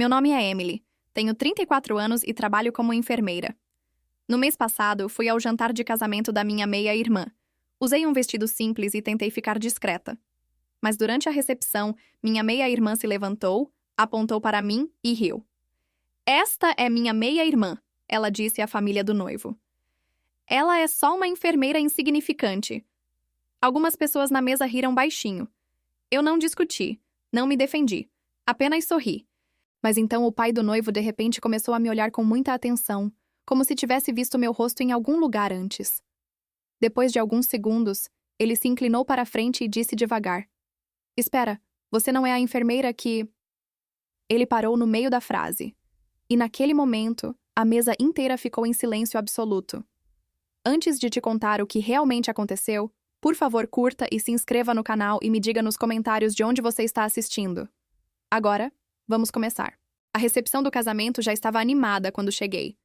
Meu nome é Emily, tenho 34 anos e trabalho como enfermeira. No mês passado, fui ao jantar de casamento da minha meia-irmã. Usei um vestido simples e tentei ficar discreta. Mas durante a recepção, minha meia-irmã se levantou, apontou para mim e riu. Esta é minha meia-irmã, ela disse à família do noivo. Ela é só uma enfermeira insignificante. Algumas pessoas na mesa riram baixinho. Eu não discuti, não me defendi, apenas sorri. Mas então o pai do noivo de repente começou a me olhar com muita atenção, como se tivesse visto meu rosto em algum lugar antes. Depois de alguns segundos, ele se inclinou para a frente e disse devagar: Espera, você não é a enfermeira que... Ele parou no meio da frase. E naquele momento, a mesa inteira ficou em silêncio absoluto. Antes de te contar o que realmente aconteceu, por favor curta e se inscreva no canal e me diga nos comentários de onde você está assistindo. Agora, vamos começar. A recepção do casamento já estava animada quando cheguei.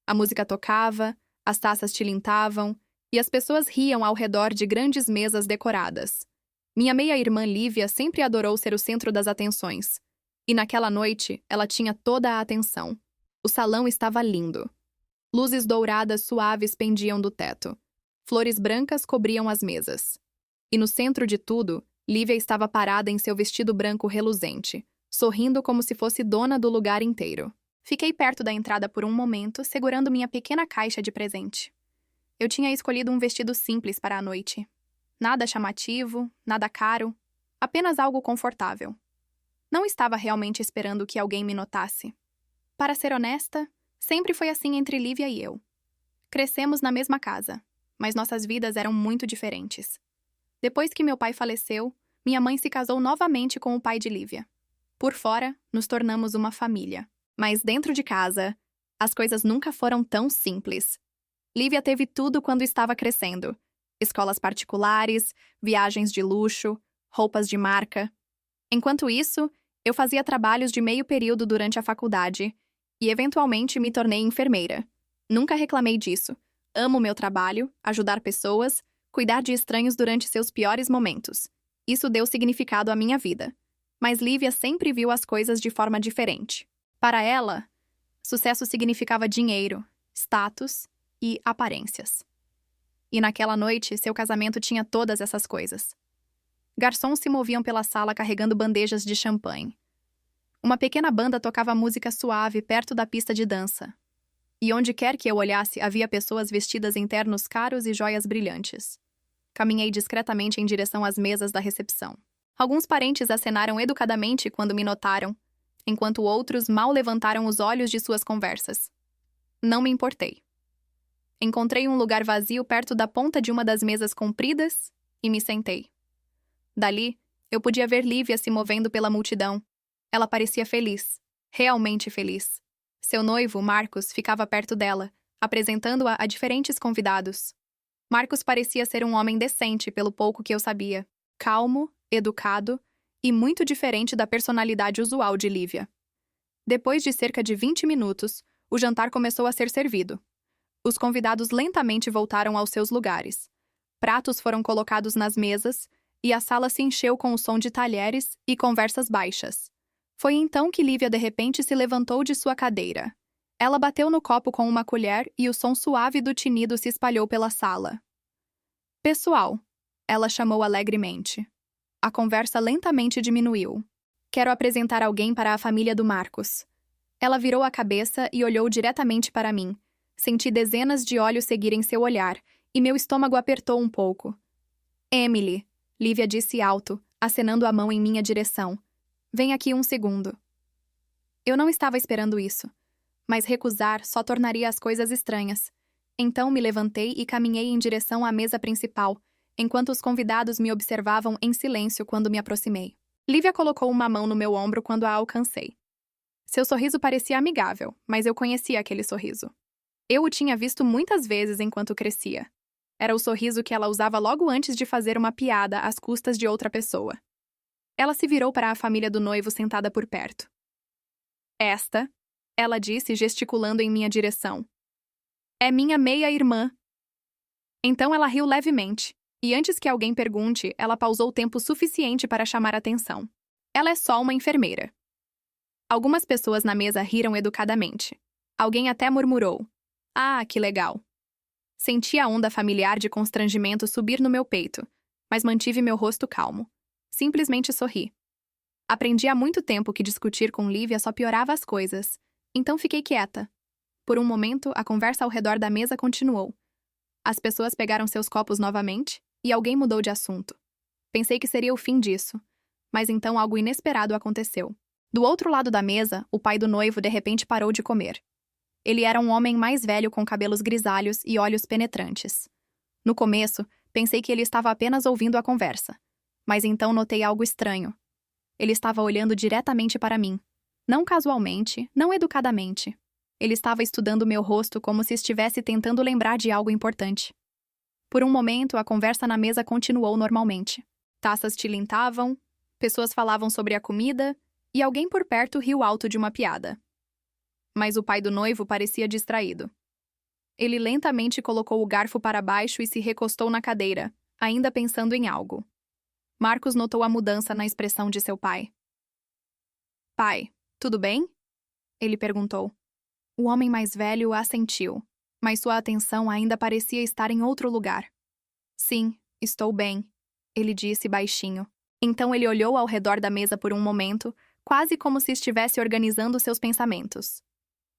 A música tocava, as taças tilintavam e as pessoas riam ao redor de grandes mesas decoradas. Minha meia-irmã Lívia sempre adorou ser o centro das atenções. E naquela noite, ela tinha toda a atenção. O salão estava lindo. Luzes douradas suaves pendiam do teto. Flores brancas cobriam as mesas. E no centro de tudo, Lívia estava parada em seu vestido branco reluzente, sorrindo como se fosse dona do lugar inteiro. Fiquei perto da entrada por um momento, segurando minha pequena caixa de presente. Eu tinha escolhido um vestido simples para a noite. Nada chamativo, nada caro, apenas algo confortável. Não estava realmente esperando que alguém me notasse. Para ser honesta, sempre foi assim entre Lívia e eu. Crescemos na mesma casa, mas nossas vidas eram muito diferentes. Depois que meu pai faleceu, minha mãe se casou novamente com o pai de Lívia. Por fora, nos tornamos uma família. Mas dentro de casa, as coisas nunca foram tão simples. Lívia teve tudo quando estava crescendo. Escolas particulares, viagens de luxo, roupas de marca. Enquanto isso, eu fazia trabalhos de meio período durante a faculdade e, eventualmente, me tornei enfermeira. Nunca reclamei disso. Amo meu trabalho, ajudar pessoas, cuidar de estranhos durante seus piores momentos. Isso deu significado à minha vida. Mas Lívia sempre viu as coisas de forma diferente. Para ela, sucesso significava dinheiro, status e aparências. E naquela noite, seu casamento tinha todas essas coisas. Garçons se moviam pela sala carregando bandejas de champanhe. Uma pequena banda tocava música suave perto da pista de dança. E onde quer que eu olhasse, havia pessoas vestidas em ternos caros e joias brilhantes. Caminhei discretamente em direção às mesas da recepção. Alguns parentes acenaram educadamente quando me notaram, enquanto outros mal levantaram os olhos de suas conversas. Não me importei. Encontrei um lugar vazio perto da ponta de uma das mesas compridas e me sentei. Dali, eu podia ver Lívia se movendo pela multidão. Ela parecia feliz, realmente feliz. Seu noivo, Marcos, ficava perto dela, apresentando-a a diferentes convidados. Marcos parecia ser um homem decente pelo pouco que eu sabia, calmo, educado e muito diferente da personalidade usual de Lívia. Depois de cerca de 20 minutos, o jantar começou a ser servido. Os convidados lentamente voltaram aos seus lugares. Pratos foram colocados nas mesas e a sala se encheu com o som de talheres e conversas baixas. Foi então que Lívia de repente se levantou de sua cadeira. Ela bateu no copo com uma colher e o som suave do tinido se espalhou pela sala. Pessoal, ela chamou alegremente. A conversa lentamente diminuiu. Quero apresentar alguém para a família do Marcos. Ela virou a cabeça e olhou diretamente para mim. Senti dezenas de olhos seguirem seu olhar, e meu estômago apertou um pouco. Emily, Lívia disse alto, acenando a mão em minha direção. Vem aqui um segundo. Eu não estava esperando isso, mas recusar só tornaria as coisas estranhas. Então me levantei e caminhei em direção à mesa principal, enquanto os convidados me observavam em silêncio quando me aproximei. Lívia colocou uma mão no meu ombro quando a alcancei. Seu sorriso parecia amigável, mas eu conhecia aquele sorriso. Eu o tinha visto muitas vezes enquanto crescia. Era o sorriso que ela usava logo antes de fazer uma piada às custas de outra pessoa. Ela se virou para a família do noivo sentada por perto. Esta, ela disse, gesticulando em minha direção, é minha meia-irmã. Então ela riu levemente, e antes que alguém pergunte, ela pausou tempo suficiente para chamar atenção. Ela é só uma enfermeira. Algumas pessoas na mesa riram educadamente. Alguém até murmurou: "Ah, que legal." Senti a onda familiar de constrangimento subir no meu peito, mas mantive meu rosto calmo. Simplesmente sorri. Aprendi há muito tempo que discutir com Lívia só piorava as coisas, então fiquei quieta. Por um momento, a conversa ao redor da mesa continuou. As pessoas pegaram seus copos novamente e alguém mudou de assunto. Pensei que seria o fim disso, mas então algo inesperado aconteceu. Do outro lado da mesa, o pai do noivo de repente parou de comer. Ele era um homem mais velho com cabelos grisalhos e olhos penetrantes. No começo, pensei que ele estava apenas ouvindo a conversa, mas então notei algo estranho. Ele estava olhando diretamente para mim. Não casualmente, não educadamente. Ele estava estudando meu rosto como se estivesse tentando lembrar de algo importante. Por um momento, a conversa na mesa continuou normalmente. Taças tilintavam, pessoas falavam sobre a comida e alguém por perto riu alto de uma piada. Mas o pai do noivo parecia distraído. Ele lentamente colocou o garfo para baixo e se recostou na cadeira, ainda pensando em algo. Marcos notou a mudança na expressão de seu pai. "Pai, tudo bem?" ele perguntou. O homem mais velho assentiu, mas sua atenção ainda parecia estar em outro lugar. "Sim, estou bem", ele disse baixinho. Então ele olhou ao redor da mesa por um momento, quase como se estivesse organizando seus pensamentos.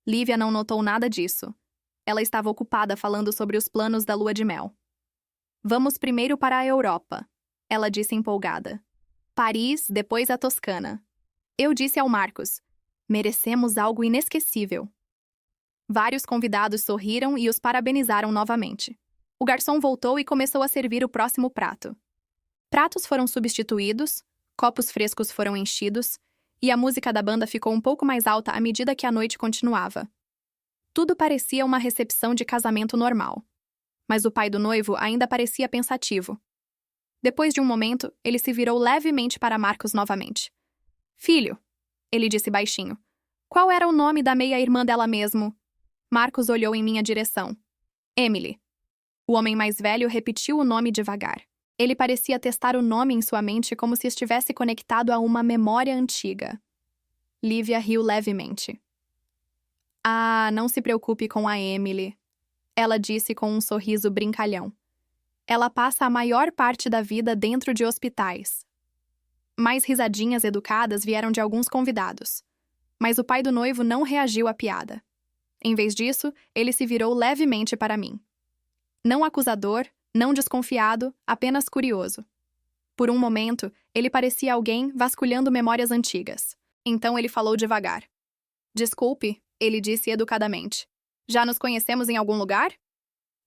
Lívia não notou nada disso. Ela estava ocupada falando sobre os planos da lua de mel. "Vamos primeiro para a Europa", ela disse empolgada. "Paris, depois a Toscana." Eu disse ao Marcos: "Merecemos algo inesquecível." Vários convidados sorriram e os parabenizaram novamente. O garçom voltou e começou a servir o próximo prato. Pratos foram substituídos, copos frescos foram enchidos, e a música da banda ficou um pouco mais alta à medida que a noite continuava. Tudo parecia uma recepção de casamento normal. Mas o pai do noivo ainda parecia pensativo. Depois de um momento, ele se virou levemente para Marcos novamente. "Filho", ele disse baixinho, "qual era o nome da meia-irmã dela mesmo?" Marcos olhou em minha direção. "Emily." O homem mais velho repetiu o nome devagar. Ele parecia testar o nome em sua mente como se estivesse conectado a uma memória antiga. Lívia riu levemente. "Ah, não se preocupe com a Emily", ela disse com um sorriso brincalhão. "Ela passa a maior parte da vida dentro de hospitais." Mais risadinhas educadas vieram de alguns convidados. Mas o pai do noivo não reagiu à piada. Em vez disso, ele se virou levemente para mim. Não acusador, não desconfiado, apenas curioso. Por um momento, ele parecia alguém vasculhando memórias antigas. Então ele falou devagar. "Desculpe", ele disse educadamente. "Já nos conhecemos em algum lugar?"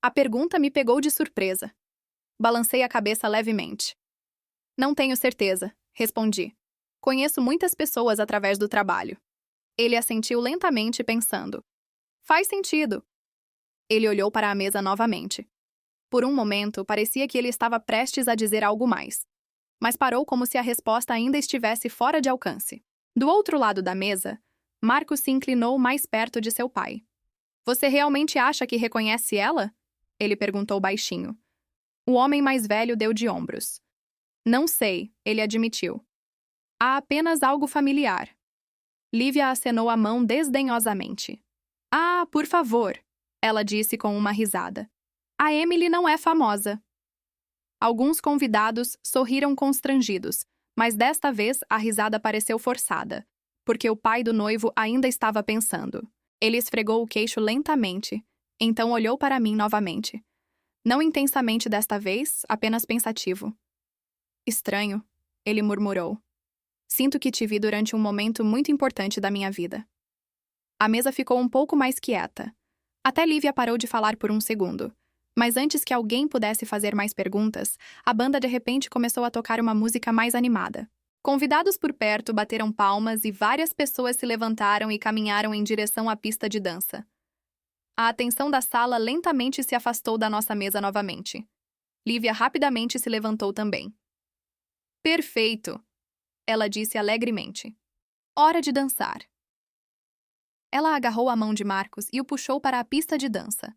A pergunta me pegou de surpresa. Balancei a cabeça levemente. "Não tenho certeza", respondi. "Conheço muitas pessoas através do trabalho." Ele assentiu lentamente, pensando. "Faz sentido." Ele olhou para a mesa novamente. Por um momento, parecia que ele estava prestes a dizer algo mais. Mas parou como se a resposta ainda estivesse fora de alcance. Do outro lado da mesa, Marcos se inclinou mais perto de seu pai. "Você realmente acha que reconhece ela?" ele perguntou baixinho. O homem mais velho deu de ombros. "Não sei", ele admitiu. "Há apenas algo familiar." Lívia acenou a mão desdenhosamente. "Ah, por favor", ela disse com uma risada. "A Emily não é famosa." Alguns convidados sorriram constrangidos, mas desta vez a risada pareceu forçada, porque o pai do noivo ainda estava pensando. Ele esfregou o queixo lentamente, então olhou para mim novamente. Não intensamente desta vez, apenas pensativo. "Estranho", ele murmurou. "Sinto que te vi durante um momento muito importante da minha vida." A mesa ficou um pouco mais quieta. Até Lívia parou de falar por um segundo. Mas antes que alguém pudesse fazer mais perguntas, a banda de repente começou a tocar uma música mais animada. Convidados por perto bateram palmas e várias pessoas se levantaram e caminharam em direção à pista de dança. A atenção da sala lentamente se afastou da nossa mesa novamente. Lívia rapidamente se levantou também. "Perfeito", ela disse alegremente. "Hora de dançar." Ela agarrou a mão de Marcos e o puxou para a pista de dança.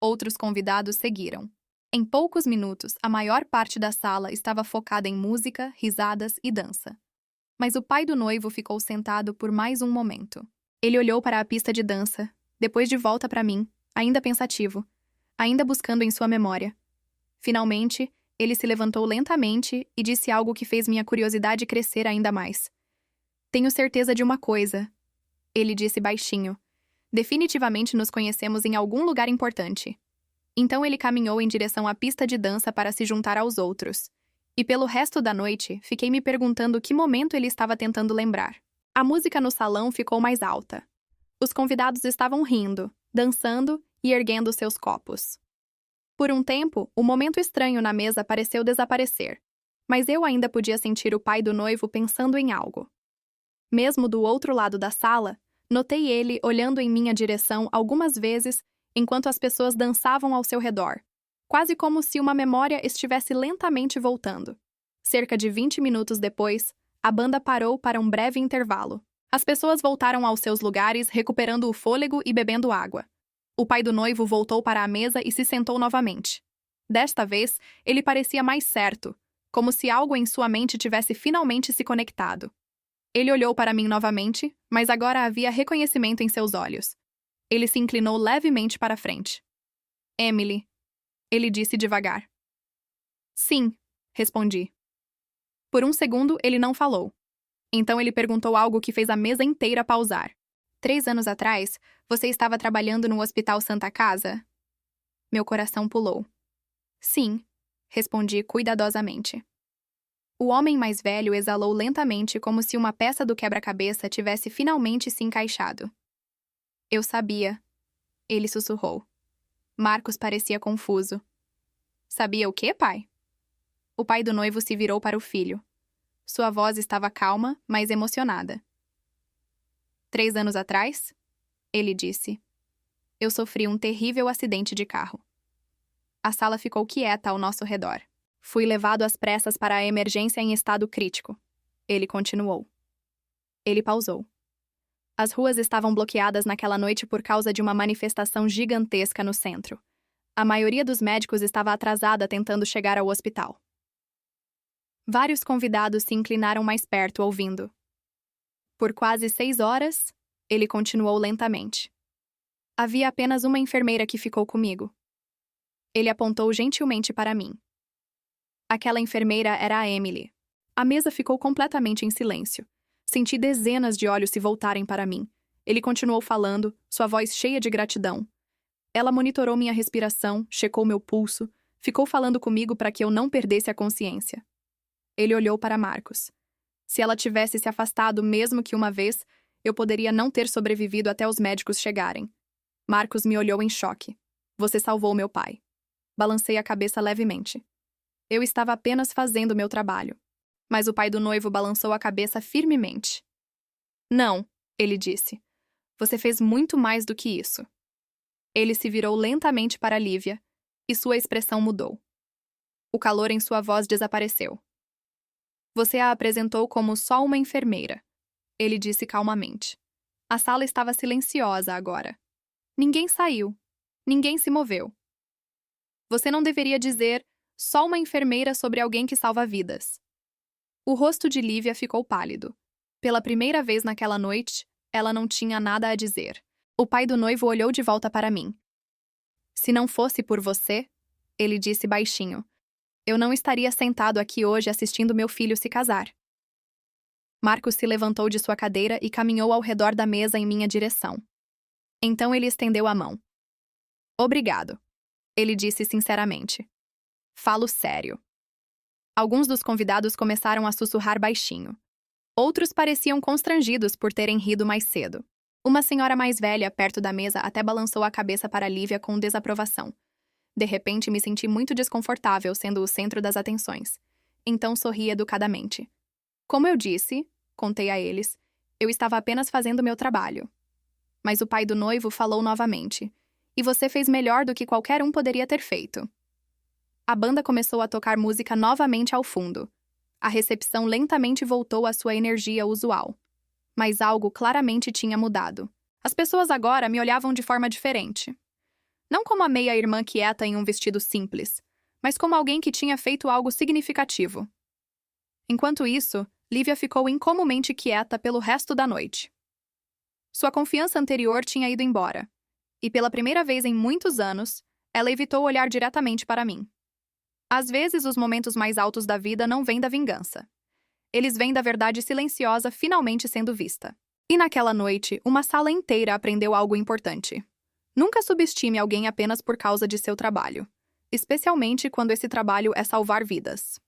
Outros convidados seguiram. Em poucos minutos, a maior parte da sala estava focada em música, risadas e dança. Mas o pai do noivo ficou sentado por mais um momento. Ele olhou para a pista de dança, depois de volta para mim, ainda pensativo, ainda buscando em sua memória. Finalmente, ele se levantou lentamente e disse algo que fez minha curiosidade crescer ainda mais. Tenho certeza de uma coisa, ele disse baixinho. Definitivamente nos conhecemos em algum lugar importante. Então ele caminhou em direção à pista de dança para se juntar aos outros. E pelo resto da noite, fiquei me perguntando que momento ele estava tentando lembrar. A música no salão ficou mais alta. Os convidados estavam rindo, dançando e erguendo seus copos. Por um tempo, o momento estranho na mesa pareceu desaparecer, mas eu ainda podia sentir o pai do noivo pensando em algo. Mesmo do outro lado da sala, notei ele olhando em minha direção algumas vezes enquanto as pessoas dançavam ao seu redor, quase como se uma memória estivesse lentamente voltando. Cerca de 20 minutos depois, a banda parou para um breve intervalo. As pessoas voltaram aos seus lugares, recuperando o fôlego e bebendo água. O pai do noivo voltou para a mesa e se sentou novamente. Desta vez, ele parecia mais certo, como se algo em sua mente tivesse finalmente se conectado. Ele olhou para mim novamente, mas agora havia reconhecimento em seus olhos. Ele se inclinou levemente para frente. Emily, ele disse devagar. Sim, respondi. Por um segundo, ele não falou. Então ele perguntou algo que fez a mesa inteira pausar. 3 anos atrás, você estava trabalhando no Hospital Santa Casa? Meu coração pulou. Sim, respondi cuidadosamente. O homem mais velho exalou lentamente como se uma peça do quebra-cabeça tivesse finalmente se encaixado. Eu sabia. Ele sussurrou. Marcos parecia confuso. Sabia o quê, pai? O pai do noivo se virou para o filho. Sua voz estava calma, mas emocionada. 3 anos atrás? Ele disse. Eu sofri um terrível acidente de carro. A sala ficou quieta ao nosso redor. Fui levado às pressas para a emergência em estado crítico. Ele continuou. Ele pausou. As ruas estavam bloqueadas naquela noite por causa de uma manifestação gigantesca no centro. A maioria dos médicos estava atrasada tentando chegar ao hospital. Vários convidados se inclinaram mais perto, ouvindo. Por quase 6 horas, ele continuou lentamente. Havia apenas uma enfermeira que ficou comigo. Ele apontou gentilmente para mim. Aquela enfermeira era a Emily. A mesa ficou completamente em silêncio. Senti dezenas de olhos se voltarem para mim. Ele continuou falando, sua voz cheia de gratidão. Ela monitorou minha respiração, checou meu pulso, ficou falando comigo para que eu não perdesse a consciência. Ele olhou para Marcos. Se ela tivesse se afastado mesmo que uma vez, eu poderia não ter sobrevivido até os médicos chegarem. Marcos me olhou em choque. Você salvou meu pai. Balancei a cabeça levemente. Eu estava apenas fazendo meu trabalho. Mas o pai do noivo balançou a cabeça firmemente. Não, ele disse. Você fez muito mais do que isso. Ele se virou lentamente para Lívia, e sua expressão mudou. O calor em sua voz desapareceu. Você a apresentou como só uma enfermeira, ele disse calmamente. A sala estava silenciosa agora. Ninguém saiu. Ninguém se moveu. Você não deveria dizer só uma enfermeira sobre alguém que salva vidas. O rosto de Lívia ficou pálido. Pela primeira vez naquela noite, ela não tinha nada a dizer. O pai do noivo olhou de volta para mim. Se não fosse por você, ele disse baixinho, eu não estaria sentado aqui hoje assistindo meu filho se casar. Marcos se levantou de sua cadeira e caminhou ao redor da mesa em minha direção. Então ele estendeu a mão. Obrigado, ele disse sinceramente. Falo sério. Alguns dos convidados começaram a sussurrar baixinho. Outros pareciam constrangidos por terem rido mais cedo. Uma senhora mais velha, perto da mesa, até balançou a cabeça para Lívia com desaprovação. De repente, me senti muito desconfortável sendo o centro das atenções. Então sorri educadamente. Como eu disse, contei a eles, eu estava apenas fazendo meu trabalho. Mas o pai do noivo falou novamente. E você fez melhor do que qualquer um poderia ter feito. A banda começou a tocar música novamente ao fundo. A recepção lentamente voltou à sua energia usual. Mas algo claramente tinha mudado. As pessoas agora me olhavam de forma diferente. Não como a meia-irmã quieta em um vestido simples, mas como alguém que tinha feito algo significativo. Enquanto isso, Lívia ficou incomumente quieta pelo resto da noite. Sua confiança anterior tinha ido embora, e pela primeira vez em muitos anos, ela evitou olhar diretamente para mim. Às vezes, os momentos mais altos da vida não vêm da vingança. Eles vêm da verdade silenciosa finalmente sendo vista. E naquela noite, uma sala inteira aprendeu algo importante. Nunca subestime alguém apenas por causa de seu trabalho, especialmente quando esse trabalho é salvar vidas.